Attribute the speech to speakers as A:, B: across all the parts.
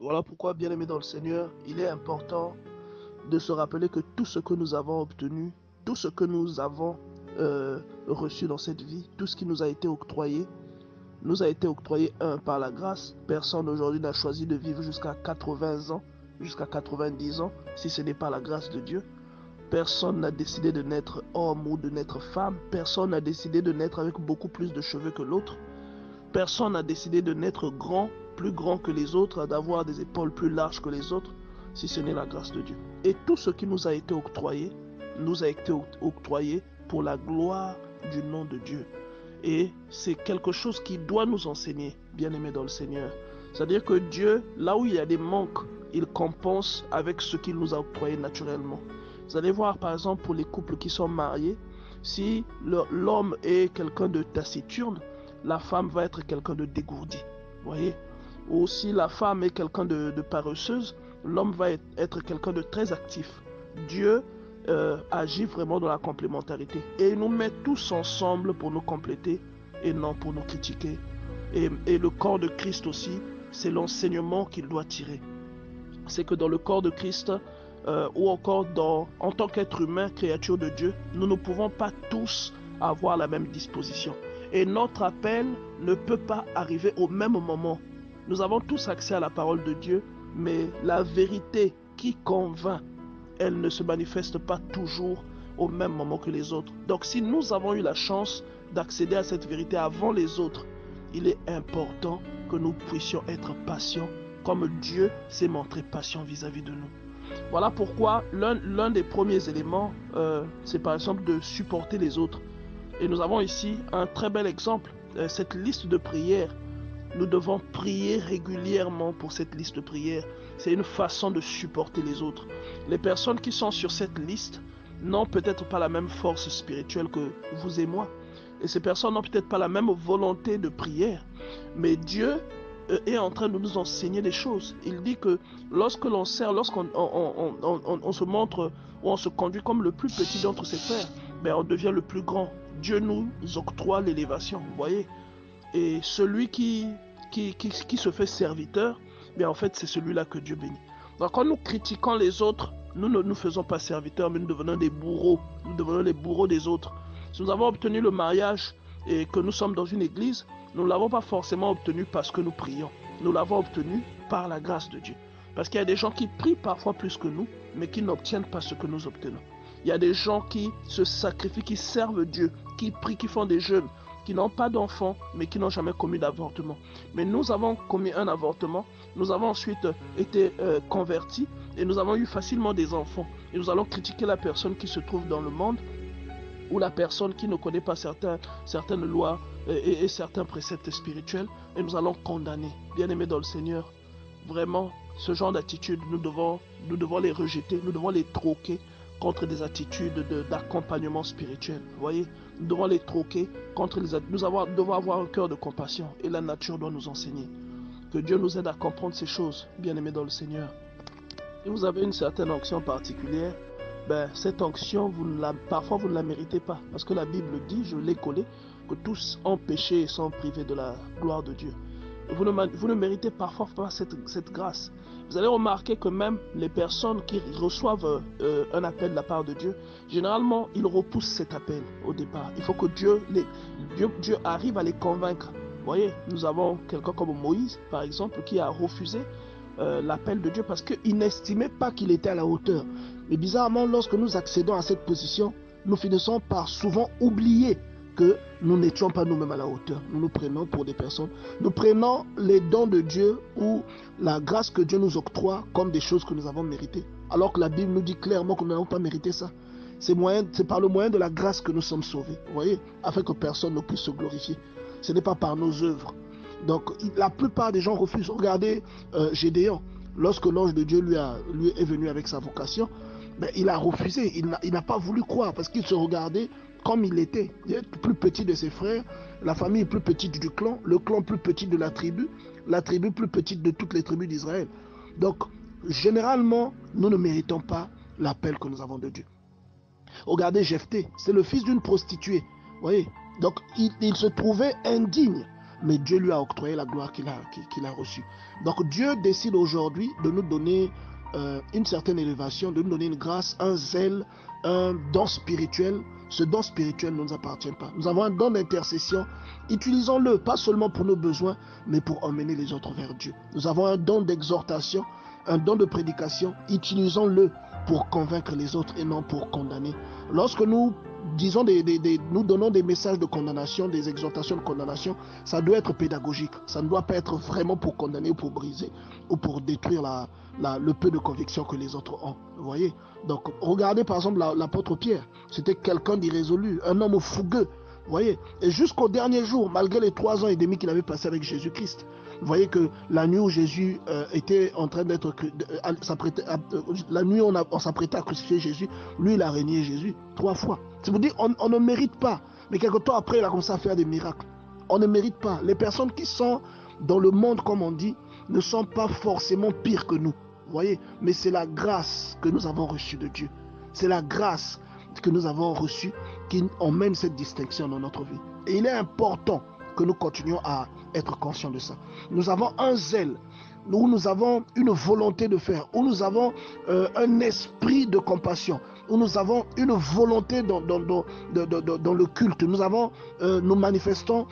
A: Voilà pourquoi, bien aimé dans le Seigneur, il est important de se rappeler que tout ce que nous avons obtenu, tout ce que nous avons reçu dans cette vie, tout ce qui nous a été octroyé, par la grâce. Personne aujourd'hui n'a choisi de vivre jusqu'à 80 ans, jusqu'à 90 ans, si ce n'est pas la grâce de Dieu. Personne n'a décidé de naître homme ou de naître femme. Personne n'a décidé de naître avec beaucoup plus de cheveux que l'autre. Personne n'a décidé de naître grand, plus grand que les autres, d'avoir des épaules plus larges que les autres, si ce n'est la grâce de Dieu. Et tout ce qui nous a été octroyé, nous a été octroyé pour la gloire du nom de Dieu. Et c'est quelque chose qui doit nous enseigner, bien-aimés dans le Seigneur. C'est-à-dire que Dieu, là où il y a des manques, il compense avec ce qu'il nous a octroyé naturellement. Vous allez voir, par exemple, pour les couples qui sont mariés, si l'homme est quelqu'un de taciturne, la femme va être quelqu'un de dégourdi. Vous voyez? Ou si la femme est quelqu'un de paresseuse, l'homme va être quelqu'un de très actif. Dieu agit vraiment dans la complémentarité. Et il nous met tous ensemble pour nous compléter et non pour nous critiquer. Et le corps de Christ aussi, c'est l'enseignement qu'il doit tirer. C'est que dans le corps de Christ, ou encore en tant qu'être humain, créature de Dieu, nous ne pouvons pas tous avoir la même disposition. Et notre appel ne peut pas arriver au même moment. Nous avons tous accès à la parole de Dieu, mais la vérité qui convainc, elle ne se manifeste pas toujours au même moment que les autres. Donc si nous avons eu la chance d'accéder à cette vérité avant les autres, il est important que nous puissions être patients comme Dieu s'est montré patient vis-à-vis de nous. Voilà pourquoi l'un des premiers éléments, c'est par exemple de supporter les autres. Et nous avons ici un très bel exemple, cette liste de prières. Nous devons prier régulièrement pour cette liste de prières. C'est une façon de supporter les autres. Les personnes qui sont sur cette liste n'ont peut-être pas la même force spirituelle que vous et moi. Et ces personnes n'ont peut-être pas la même volonté de prière. Mais Dieu est en train de nous enseigner des choses. Il dit que lorsque l'on sert, lorsqu'on on se montre ou on se conduit comme le plus petit d'entre ses frères, ben on devient le plus grand. Dieu nous octroie l'élévation, vous voyez. Et celui qui se fait serviteur, bien en fait c'est celui-là que Dieu bénit. Donc quand nous critiquons les autres, nous ne nous faisons pas serviteurs, mais nous devenons des bourreaux. Nous devenons les bourreaux des autres. Si nous avons obtenu le mariage et que nous sommes dans une église, nous ne l'avons pas forcément obtenu parce que nous prions. Nous l'avons obtenu par la grâce de Dieu. Parce qu'il y a des gens qui prient parfois plus que nous, mais qui n'obtiennent pas ce que nous obtenons. Il y a des gens qui se sacrifient, qui servent Dieu, qui prient, qui font des jeûnes, qui n'ont pas d'enfants, mais qui n'ont jamais commis d'avortement. Mais nous avons commis un avortement, nous avons ensuite été convertis, et nous avons eu facilement des enfants. Et nous allons critiquer la personne qui se trouve dans le monde, ou la personne qui ne connaît pas certaines lois et certains préceptes spirituels, et nous allons condamner. Bien-aimés dans le Seigneur, vraiment, ce genre d'attitude, nous devons les rejeter, nous devons les troquer contre des attitudes d'accompagnement spirituel. Vous voyez, nous devons les troquer contre les attitudes. Nous devons avoir un cœur de compassion, et la nature doit nous enseigner. Que Dieu nous aide à comprendre ces choses, bien-aimés dans le Seigneur. Si vous avez une certaine onction particulière, ben, cette onction, parfois vous ne la méritez pas. Parce que la Bible dit, je l'ai collé, que tous ont péché et sont privés de la gloire de Dieu. Vous ne méritez parfois pas cette grâce. Vous allez remarquer que même les personnes qui reçoivent un appel de la part de Dieu, généralement, ils repoussent cet appel au départ. Il faut que Dieu arrive à les convaincre. Vous voyez, nous avons quelqu'un comme Moïse, par exemple, qui a refusé l'appel de Dieu parce qu'il n'estimait pas qu'il était à la hauteur. Mais bizarrement, lorsque nous accédons à cette position, nous finissons par souvent oublier que nous n'étions pas nous-mêmes à la hauteur. Nous nous prenons pour des personnes. Nous prenons les dons de Dieu ou la grâce que Dieu nous octroie comme des choses que nous avons méritées. Alors que la Bible nous dit clairement que nous n'avons pas mérité ça. C'est par le moyen de la grâce que nous sommes sauvés. Vous voyez, afin que personne ne puisse se glorifier. Ce n'est pas par nos œuvres. Donc la plupart des gens refusent. Regardez Gédéon. Lorsque l'ange de Dieu lui est venu avec sa vocation, ben, il a refusé. Il n'a pas voulu croire parce qu'il se regardait comme il était. Il est plus petit de ses frères, la famille plus petite du clan, le clan plus petit de la tribu plus petite de toutes les tribus d'Israël. Donc, généralement, nous ne méritons pas l'appel que nous avons de Dieu. Regardez Jephthé, c'est le fils d'une prostituée. Vous voyez? Donc, il se trouvait indigne mais Dieu lui a octroyé la gloire qu'il a reçue. Donc Dieu décide aujourd'hui de nous donner une certaine élévation, de nous donner une grâce, un zèle, un don spirituel. Ce don spirituel ne nous appartient pas. Nous avons un don d'intercession. Utilisons-le, pas seulement pour nos besoins, mais pour emmener les autres vers Dieu. Nous avons un don d'exhortation, un don de prédication. Utilisons-le pour convaincre les autres et non pour condamner. Lorsque nous disons nous donnons des messages de condamnation, des exhortations de condamnation, ça doit être pédagogique. Ça ne doit pas être vraiment pour condamner ou pour briser ou pour détruire le peu de conviction que les autres ont. Vous voyez? Donc, regardez par exemple l'apôtre Pierre. C'était quelqu'un d'irrésolu, un homme fougueux. Vous voyez? Et jusqu'au dernier jour, malgré les 3 ans et demi qu'il avait passé avec Jésus-Christ, vous voyez que la nuit où Jésus était en train d'être... la nuit où on s'apprêtait à crucifier Jésus, lui, il a régné Jésus 3 fois. C'est pour dire, on ne mérite pas. Mais quelque temps après, il a commencé à faire des miracles. On ne mérite pas. Les personnes qui sont dans le monde, comme on dit, ne sont pas forcément pires que nous. Vous voyez? Mais c'est la grâce que nous avons reçue de Dieu. C'est la grâce que nous avons reçue qui emmène cette distinction dans notre vie. Et il est important que nous continuions à être conscients de ça. Nous avons un zèle, où nous avons une volonté de faire, où nous avons un esprit de compassion, où nous avons une volonté dans le culte. Nous manifestons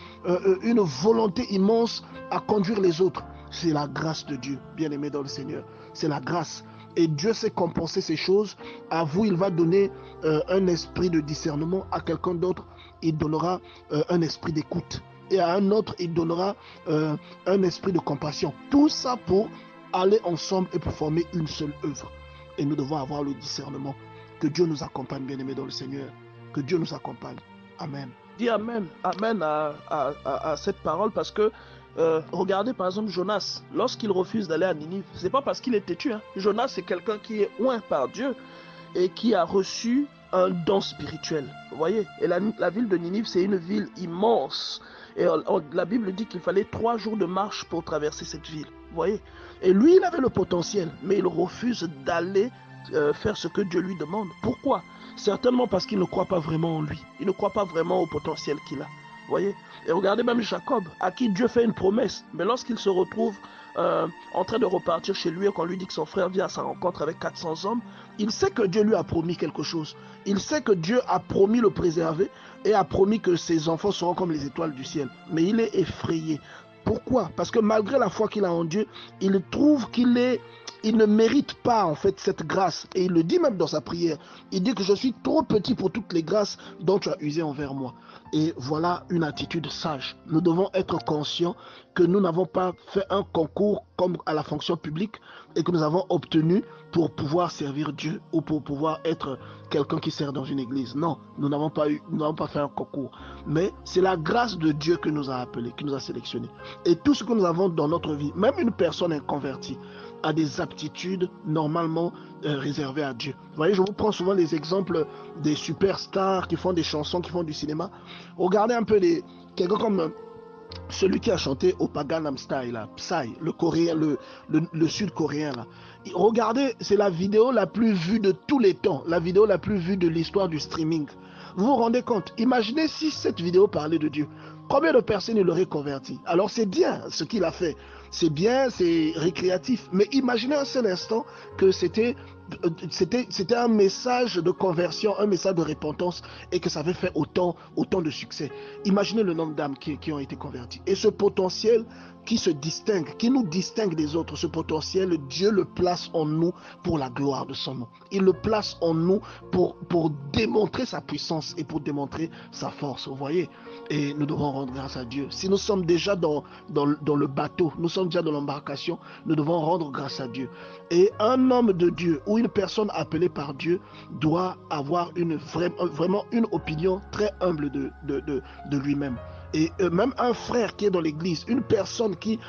A: une volonté immense à conduire les autres. C'est la grâce de Dieu, bien-aimé dans le Seigneur. C'est la grâce. Et Dieu sait compenser ces choses. À vous, il va donner un esprit de discernement. À quelqu'un d'autre, il donnera un esprit d'écoute. Et à un autre, il donnera un esprit de compassion. Tout ça pour aller ensemble et pour former une seule œuvre. Et nous devons avoir le discernement. Que Dieu nous accompagne, bien-aimés dans le Seigneur. Que Dieu nous accompagne. Amen. Dis Amen. Amen à cette parole parce que regardez par exemple Jonas. Lorsqu'il refuse d'aller à Ninive, ce n'est pas parce qu'il est têtu. Jonas, c'est quelqu'un qui est oint par Dieu et qui a reçu un don spirituel. Vous voyez? Et la ville de Ninive, c'est une ville immense. Et la Bible dit qu'il fallait 3 jours de marche pour traverser cette ville. Vous voyez? Et lui, il avait le potentiel, mais il refuse d'aller faire ce que Dieu lui demande. Pourquoi? Certainement parce qu'il ne croit pas vraiment en lui. Il ne croit pas vraiment au potentiel qu'il a. Vous voyez? Et regardez même Jacob, à qui Dieu fait une promesse. Mais lorsqu'il se retrouve en train de repartir chez lui et qu'on lui dit que son frère vient à sa rencontre avec 400 hommes, il sait que Dieu lui a promis quelque chose. Il sait que Dieu a promis le préserver et a promis que ses enfants seront comme les étoiles du ciel. Mais il est effrayé. Pourquoi? Parce que malgré la foi qu'il a en Dieu, il trouve qu'il ne mérite pas en fait cette grâce. Et il le dit même dans sa prière. Il dit que je suis trop petit pour toutes les grâces dont tu as usé envers moi. Et voilà une attitude sage. Nous devons être conscients que nous n'avons pas fait un concours comme à la fonction publique et que nous avons obtenu pour pouvoir servir Dieu ou pour pouvoir être quelqu'un qui sert dans une église. Non, nous n'avons pas fait un concours. Mais c'est la grâce de Dieu qui nous a appelés, qui nous a sélectionnés. Et tout ce que nous avons dans notre vie, même une personne inconvertie, a des aptitudes normalement réservées à Dieu. Vous voyez, je vous prends souvent les exemples des superstars qui font des chansons, qui font du cinéma. Regardez un peu quelqu'un comme celui qui a chanté au Gangnam Style, là, Psy, le coréen, le sud-coréen là. Regardez, c'est la vidéo la plus vue de tous les temps, la vidéo la plus vue de l'histoire du streaming. Vous vous rendez compte? Imaginez si cette vidéo parlait de Dieu. Combien de personnes il aurait converti? Alors c'est bien ce qu'il a fait. C'est bien, c'est récréatif. Mais imaginez un seul instant que c'était un message de conversion, un message de repentance et que ça avait fait autant de succès. Imaginez le nombre d'âmes qui ont été converties. Et ce potentiel qui se distingue, qui nous distingue des autres, ce potentiel, Dieu le place en nous pour la gloire de son nom. Il le place en nous pour démontrer sa puissance et pour démontrer sa force, vous voyez. Et nous devons rendre grâce à Dieu. Si nous sommes déjà dans le bateau, nous sommes déjà dans l'embarcation, nous devons rendre grâce à Dieu. Et un homme de Dieu ou une personne appelée par Dieu doit avoir vraiment une opinion très humble de lui-même. Et même un frère qui est dans l'église, une personne qui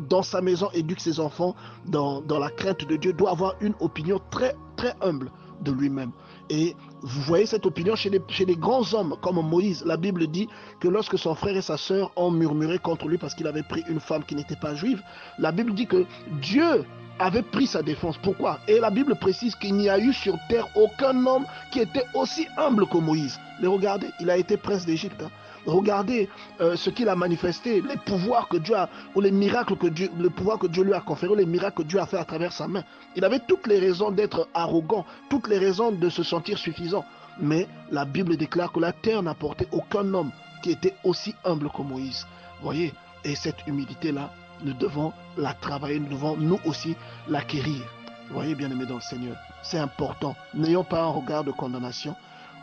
A: dans sa maison éduque ses enfants dans la crainte de Dieu doit avoir une opinion très, très humble de lui-même. Et vous voyez cette opinion chez les grands hommes comme Moïse. La Bible dit que lorsque son frère et sa sœur ont murmuré contre lui parce qu'il avait pris une femme qui n'était pas juive, la Bible dit que Dieu avait pris sa défense. Pourquoi? Et la Bible précise qu'il n'y a eu sur terre aucun homme qui était aussi humble que Moïse. Mais regardez, il a été prince d'Égypte. Regardez ce qu'il a manifesté, les pouvoirs que Dieu a, ou les miracles que Dieu, le pouvoir que Dieu lui a conféré, les miracles que Dieu a fait à travers sa main. Il avait toutes les raisons d'être arrogant, toutes les raisons de se sentir suffisant. Mais la Bible déclare que la terre n'a porté aucun homme qui était aussi humble que Moïse. Voyez, et cette humilité-là, nous devons la travailler, nous devons nous aussi l'acquérir. Voyez, bien-aimés dans le Seigneur, c'est important. N'ayons pas un regard de condamnation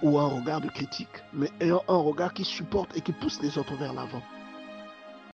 A: ou un regard de critique, mais ayons un regard qui supporte et qui pousse les autres vers l'avant.